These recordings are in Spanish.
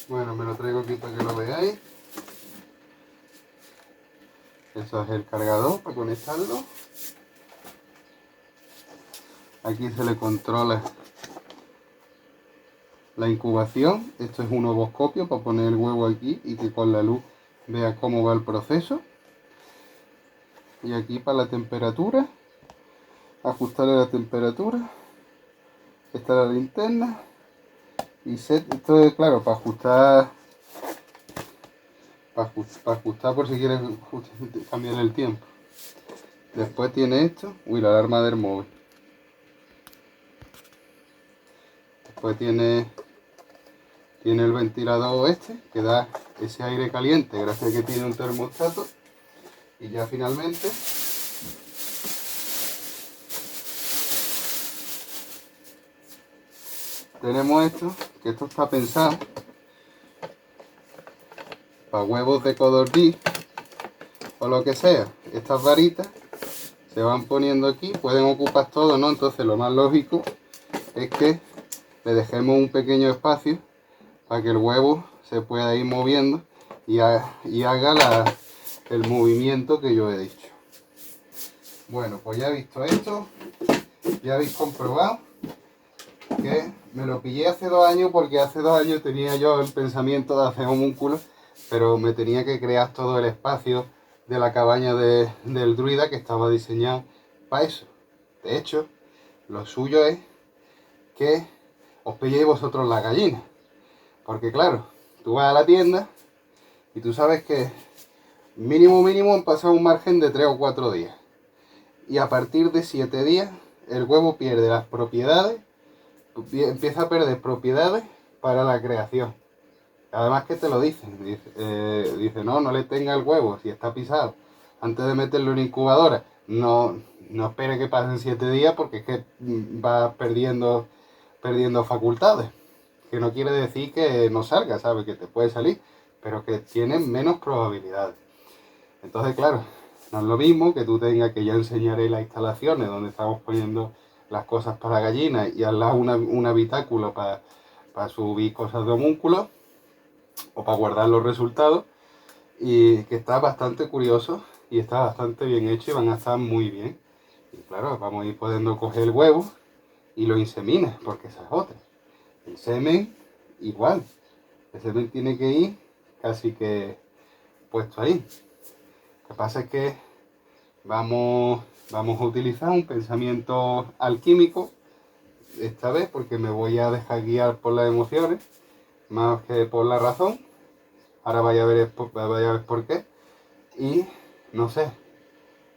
Bueno, me lo traigo aquí para que lo veáis. Eso es el cargador para conectarlo. Aquí se le controla la incubación. Esto es un ovoscopio para poner el huevo aquí y que con la luz vea cómo va el proceso. Y aquí para la temperatura, ajustarle la temperatura. Esta es la linterna. Y esto es claro para ajustar por si quieres cambiar el tiempo. Después tiene esto, la alarma del móvil. Después tiene el ventilador este que da ese aire caliente gracias a que tiene un termostato. Y ya finalmente tenemos esto, que esto está pensado para huevos de codorniz o lo que sea. Estas varitas se van poniendo aquí, pueden ocupar todo, ¿no? Entonces lo más lógico es que le dejemos un pequeño espacio para que el huevo se pueda ir moviendo y haga el movimiento que yo he dicho. Bueno, pues ya he visto esto, ya habéis comprobado que me lo pillé hace 2 años porque hace 2 años tenía yo el pensamiento de hacer homúnculos, pero me tenía que crear todo el espacio de la cabaña del druida que estaba diseñado para eso. De hecho, lo suyo es que os pilléis vosotros la gallina, porque claro, tú vas a la tienda y tú sabes que mínimo han pasado un margen de 3 o 4 días. Y a partir de 7 días el huevo pierde las propiedades, empieza a perder propiedades para la creación. Además que te lo dicen, dice no le tenga el huevo si está pisado antes de meterlo en incubadora. No espere que pasen 7 días porque es que va perdiendo facultades. Que no quiere decir que no salga, ¿sabes? Que te puede salir, pero que tiene menos probabilidades. Entonces, claro, no es lo mismo que tú tengas, que ya enseñaré las instalaciones donde estamos poniendo las cosas para gallinas y al lado un habitáculo para subir cosas de homúnculos o para guardar los resultados, y que está bastante curioso y está bastante bien hecho y van a estar muy bien. Y claro, vamos a ir pudiendo coger el huevo y lo insemines, porque esa es otra. El semen, igual. El semen tiene que ir casi que puesto ahí. Lo que pasa es que vamos a utilizar un pensamiento alquímico esta vez, porque me voy a dejar guiar por las emociones más que por la razón. Ahora vaya a ver por qué. Y no sé,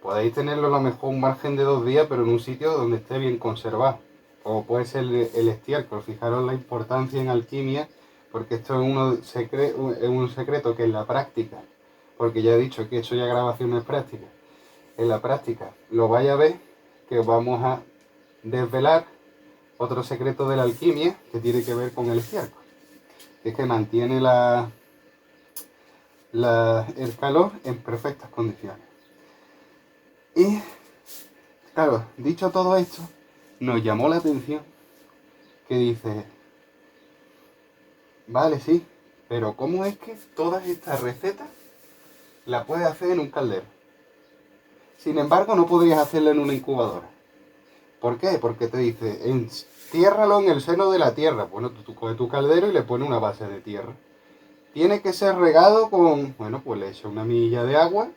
podéis tenerlo a lo mejor un margen de 2 días, pero en un sitio donde esté bien conservado, como puede ser el estiércol. Fijaros la importancia en alquimia, porque esto es un secreto que en la práctica, porque ya he dicho que he hecho ya grabaciones prácticas, en la práctica lo vais a ver, que os vamos a desvelar otro secreto de la alquimia que tiene que ver con el estiércol, que es que mantiene el calor en perfectas condiciones. Y claro, dicho todo esto, nos llamó la atención que dice, vale, sí, pero ¿cómo es que todas estas recetas las puedes hacer en un caldero? Sin embargo, no podrías hacerla en una incubadora. ¿Por qué? Porque te dice, entiérralo en el seno de la tierra. Bueno, tú coges tu caldero y le pones una base de tierra. Tiene que ser regado con, bueno, pues le echas una milla de agua.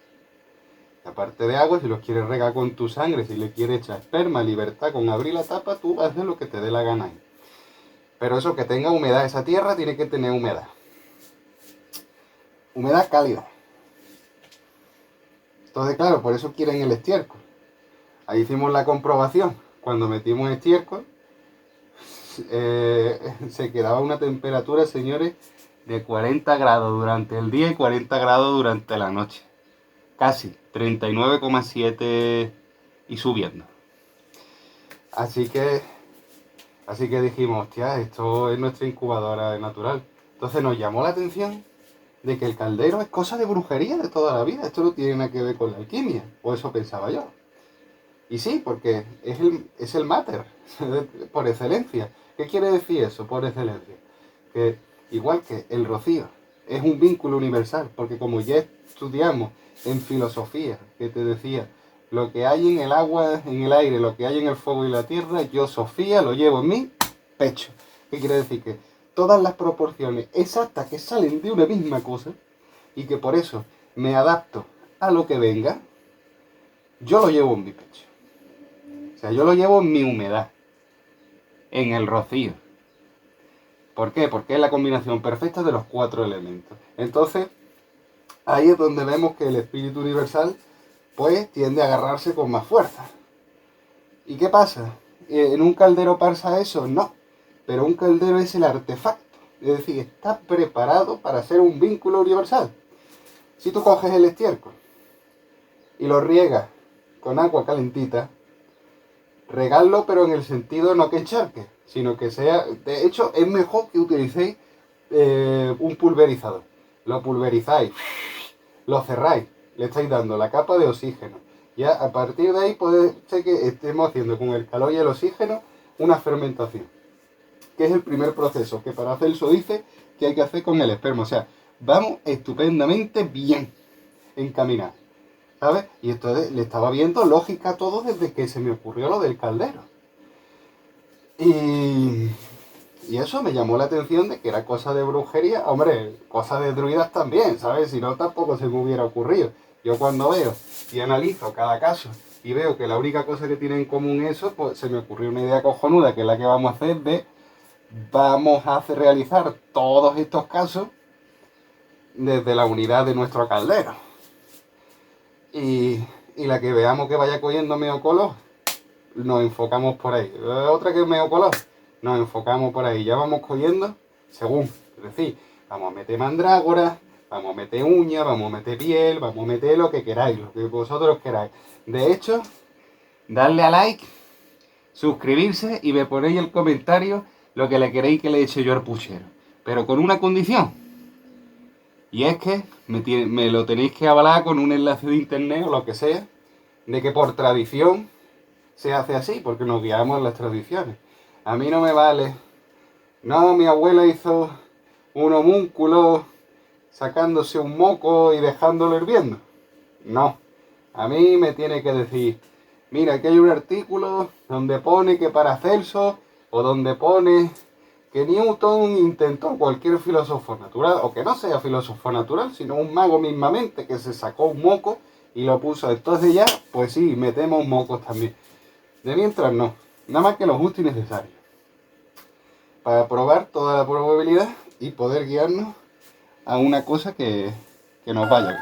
Aparte de agua, si los quieres regar con tu sangre, si le quieres echar esperma, libertad, con abrir la tapa, tú haces lo que te dé la gana ahí. Pero eso, que tenga humedad, esa tierra tiene que tener humedad. Humedad cálida. Entonces, claro, por eso quieren el estiércol. Ahí hicimos la comprobación. Cuando metimos estiércol, se quedaba una temperatura, señores, de 40 grados durante el día y 40 grados durante la noche. Casi 39,7 y subiendo. Así que dijimos, hostia, esto es nuestra incubadora natural. Entonces nos llamó la atención de que el caldero es cosa de brujería de toda la vida. Esto no tiene nada que ver con la alquimia, o eso pensaba yo. Y sí, porque es el mater, por excelencia. ¿Qué quiere decir eso, por excelencia? Que igual que el rocío es un vínculo universal, porque como ya estudiamos en filosofía, que te decía, lo que hay en el agua, en el aire, lo que hay en el fuego y la tierra, yo, Sofía, lo llevo en mi pecho. ¿Qué quiere decir? Que todas las proporciones exactas que salen de una misma cosa, y que por eso me adapto a lo que venga, yo lo llevo en mi pecho. O sea, yo lo llevo en mi humedad, en el rocío. ¿Por qué? Porque es la combinación perfecta de los 4 elementos. Entonces, ahí es donde vemos que el espíritu universal, pues, tiende a agarrarse con más fuerza. ¿Y qué pasa? ¿En un caldero pasa eso? No. Pero un caldero es el artefacto. Es decir, está preparado para ser un vínculo universal. Si tú coges el estiércol y lo riegas con agua calentita, regarlo, pero en el sentido no que encharque, sino que sea... De hecho, es mejor que utilicéis un pulverizador. Lo pulverizáis, lo cerráis, le estáis dando la capa de oxígeno. Ya a partir de ahí puede ser que estemos haciendo con el calor y el oxígeno una fermentación, que es el primer proceso que Paracelso dice que hay que hacer con el esperma. O sea, vamos estupendamente bien encaminados, ¿sabes? Y esto le estaba viendo lógica a todo desde que se me ocurrió lo del caldero. Y eso me llamó la atención de que era cosa de brujería. Hombre, cosa de druidas también, ¿sabes? Si no, tampoco se me hubiera ocurrido. Yo cuando veo y analizo cada caso y veo que la única cosa que tiene en común eso, pues se me ocurrió una idea cojonuda, que es la que vamos a hacer vamos a realizar todos estos casos desde la unidad de nuestro caldero. Y la que veamos que vaya cogiendo medio color, nos enfocamos por ahí. Otra que es medio color, nos enfocamos por ahí. Ya vamos cogiendo según. Es decir, vamos a meter mandrágora, vamos a meter uña, vamos a meter piel, vamos a meter lo que queráis, lo que vosotros queráis. De hecho, darle a like, suscribirse y me ponéis el comentario lo que le queréis que le eche yo al puchero. Pero con una condición. Y es que me lo tenéis que avalar con un enlace de internet o lo que sea, de que por tradición se hace así, porque nos guiamos en las tradiciones. A mí no me vale, no, mi abuela hizo un homúnculo sacándose un moco y dejándolo hirviendo. No, a mí me tiene que decir, mira, aquí hay un artículo donde pone que Paracelso o donde pone que Newton intentó, cualquier filósofo natural, o que no sea filósofo natural, sino un mago mismamente que se sacó un moco y lo puso. Entonces ya, pues sí, metemos mocos también. De mientras no, nada más que lo justo y necesario. Para probar toda la probabilidad y poder guiarnos a una cosa que nos vaya bien.